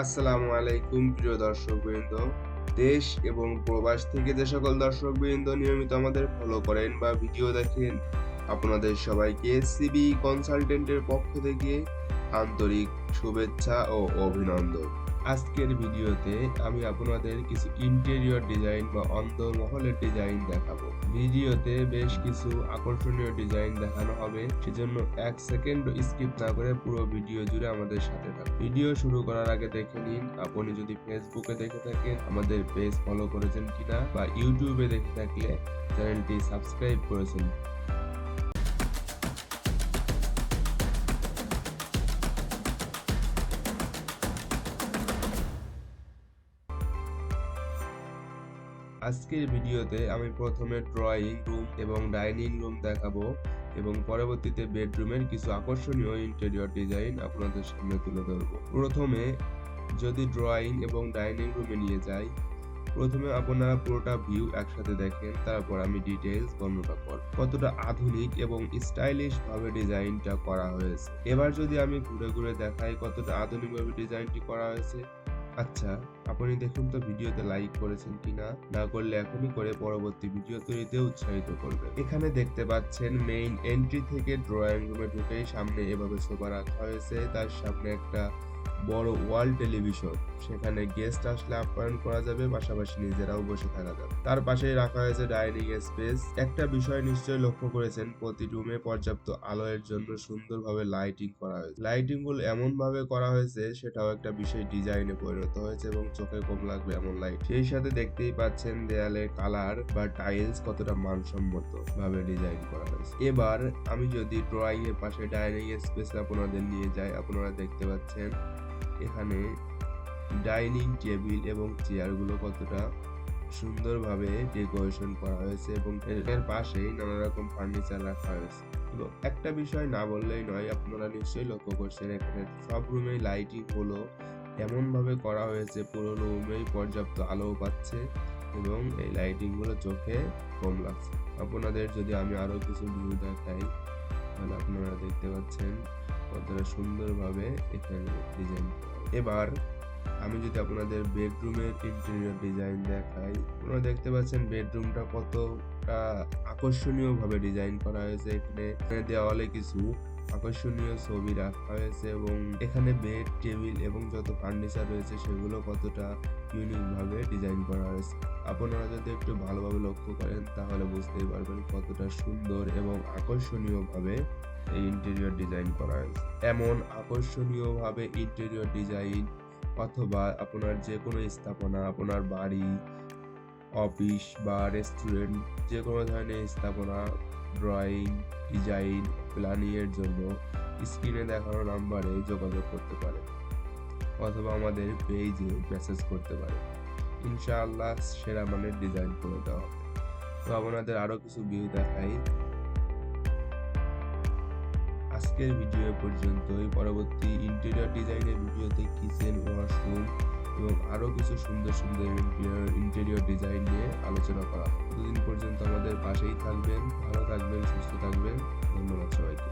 আসসালামু আলাইকুম প্রিয় দর্শকবৃন্দ। দেশ এবং প্রবাস থেকে যে সকল দর্শকবৃন্দ নিয়মিত আমাদের ফলো করেন বা ভিডিও দেখেন, আপনাদের সবাইকে সিবি কনসালটেন্টের পক্ষ থেকে আন্তরিক শুভেচ্ছা ও অভিনন্দন। আজকের ভিডিওতে আমি আপনাদের কিছু ইন্টেরিয়র ডিজাইন বা অন্দরমহলের ডিজাইন দেখাবো। ভিডিওতে বেশ কিছু আকর্ষণীয় ডিজাইন দেখানো হবে, সেজন্য 1 সেকেন্ড স্কিপ না করে পুরো ভিডিও জুড়ে আমাদের সাথে থাকুন। ভিডিও শুরু করার আগে দেখে নিন আপনি যদি ফেসবুকে দেখে থাকেন আমাদের পেজ ফলো করেছেন কিনা, বা ইউটিউবে দেখে থাকলে চ্যানেলটি সাবস্ক্রাইব করেছেন। আজকের ভিডিওতে আমি প্রথমে ড্রয়িং রুম এবং ডাইনিং রুম দেখাবো এবং পরবর্তীতে বেডরুমের কিছু আকর্ষণীয় ইন্টেরিয়র ডিজাইন আপনাদের সামনে তুলে ধরবো। প্রথমে যদি ড্রয়িং এবং ডাইনিং রুমে নিয়ে যাই, প্রথমে আপনারা পুরোটা ভিউ একসাথে দেখেন, তারপর আমি ডিটেইলস বর্ণনা করব কতটা আধুনিক এবং স্টাইলিশ ভাবে ডিজাইনটা করা হয়েছে। এবার যদি আমি ঘুরে ঘুরে দেখাই কতটা আধুনিক ভাবে ডিজাইনটি করা হয়েছে। আচ্ছা, আপনি দেখুন তো ভিডিওতে লাইক করেছেন কিনা, না করলে এখনই করে পরবর্তী ভিডিও তৈরিতে উৎসাহিত করবেন। এখানে দেখতে পাচ্ছেন মেইন এন্ট্রি থেকে ড্রয়িং রুমে ঢুকেই সামনে এভাবে সোফা রাখা হয়েছে, তার সামনে একটা বড় ওয়াল টেলিভিশন, সেখানে গেস্ট আসলে আপ্যায়ন করা যাবে, পাশাপাশি নিজেরাও বসে থাকা যাবে। তার পাশেই রাখা হয়েছে ডাইনিং স্পেস। একটা বিষয় নিশ্চয়ই লক্ষ্য করেছেন, প্রতি রুমে পর্যাপ্ত আলোর জন্য সুন্দরভাবে লাইটিং করা হয়েছে। লাইটিং গুলো এমন ভাবে করা হয়েছে সেটাও একটা বিশেষ ডিজাইনে পরিণত হয়েছে এবং চোখে কম লাগবে এমন লাইট। সেই সাথে দেখতেই পাচ্ছেন দেয়ালের কালার বা টাইলস কতটা মানসম্মত ভাবে ডিজাইন করা হয়েছে। এবার আমি যদি ড্রয়িং এর পাশে ডাইনিং স্পেস আপনাদের নিয়ে যাই, আপনারা দেখতে পাচ্ছেন এখানে ডাইনিং টেবিল এবং চেয়ারগুলো কতটা সুন্দরভাবে ডেকোরেশন করা হয়েছে এবং এর পাশেই নানা রকম ফার্নিচার রাখা হয়েছে। এবং একটা বিষয় না বললেই নয়, আপনারা নিশ্চয়ই লক্ষ্য করছেন এখানে সব রুমেই লাইটিং হলো এমন ভাবে করা হয়েছে পুরো রুমেই পর্যাপ্ত আলো পাচ্ছে এবং এই লাইটিং গুলো চোখে কম লাগছে। আপনাদের যদি আমি আরো কিছু ভিউ দেখাই, তাহলে আপনারা দেখতে পাচ্ছেন কতটা সুন্দরভাবে এখানে ডিজাইন। এবার আমি যদি আপনাদের বেডরুমের ইন্টেরিয়র ডিজাইন দেখাই, আপনারা দেখতে পাচ্ছেন বেডরুমটা কতটা আকর্ষণীয় ভাবে ডিজাইন করা হয়েছে। এখানে দেওয়ালে কিছু আকর্ষণীয় ছবি রাখা হয়েছে এবং এখানে বেড, টেবিল এবং যত ফার্নিচার রয়েছে সেগুলো কতটা ইউনিক ভাবে ডিজাইন করা হয়েছে। আপনারা যদি একটু ভালোভাবে লক্ষ্য করেন তাহলে বুঝতেই পারবেন কতটা সুন্দর এবং আকর্ষণীয় ভাবে এই ইন্টেরিয়র ডিজাইন করা হয়েছে। এমন আকর্ষণীয় ভাবে ইন্টেরিয়র ডিজাইন অথবা আপনার যে কোনো স্থাপনা, আপনার বাড়ি, অফিস বা রেস্টুরেন্ট, যে কোনো ধরনের স্থাপনা ড্রয়িং, ডিজাইন, প্ল্যানিং এর জন্য স্ক্রিনে দেখানো নাম্বারে যোগাযোগ করতে পারেন অথবা আমাদের পেজে মেসেজ করতে পারেন। ইনশাআল্লাহ সেরা মানের ডিজাইন করে দেওয়া হবে। তো আপনাদের আরো কিছু ভিউ দেখাই। আজকের ভিডিও পর্যন্তই। পরবর্তী ইন্টেরিয়র ডিজাইনের ভিডিওতে কিচেন, ওয়াশরুম এবং আরো কিছু সুন্দর সুন্দর ইন্টেরিয়র ডিজাইন নিয়ে আলোচনা করা হবে। ততদিন পর্যন্ত আমাদের পাশেই থাকবেন, ভালো থাকবেন, সুস্থ থাকবেন। ধন্যবাদ সবাইকে।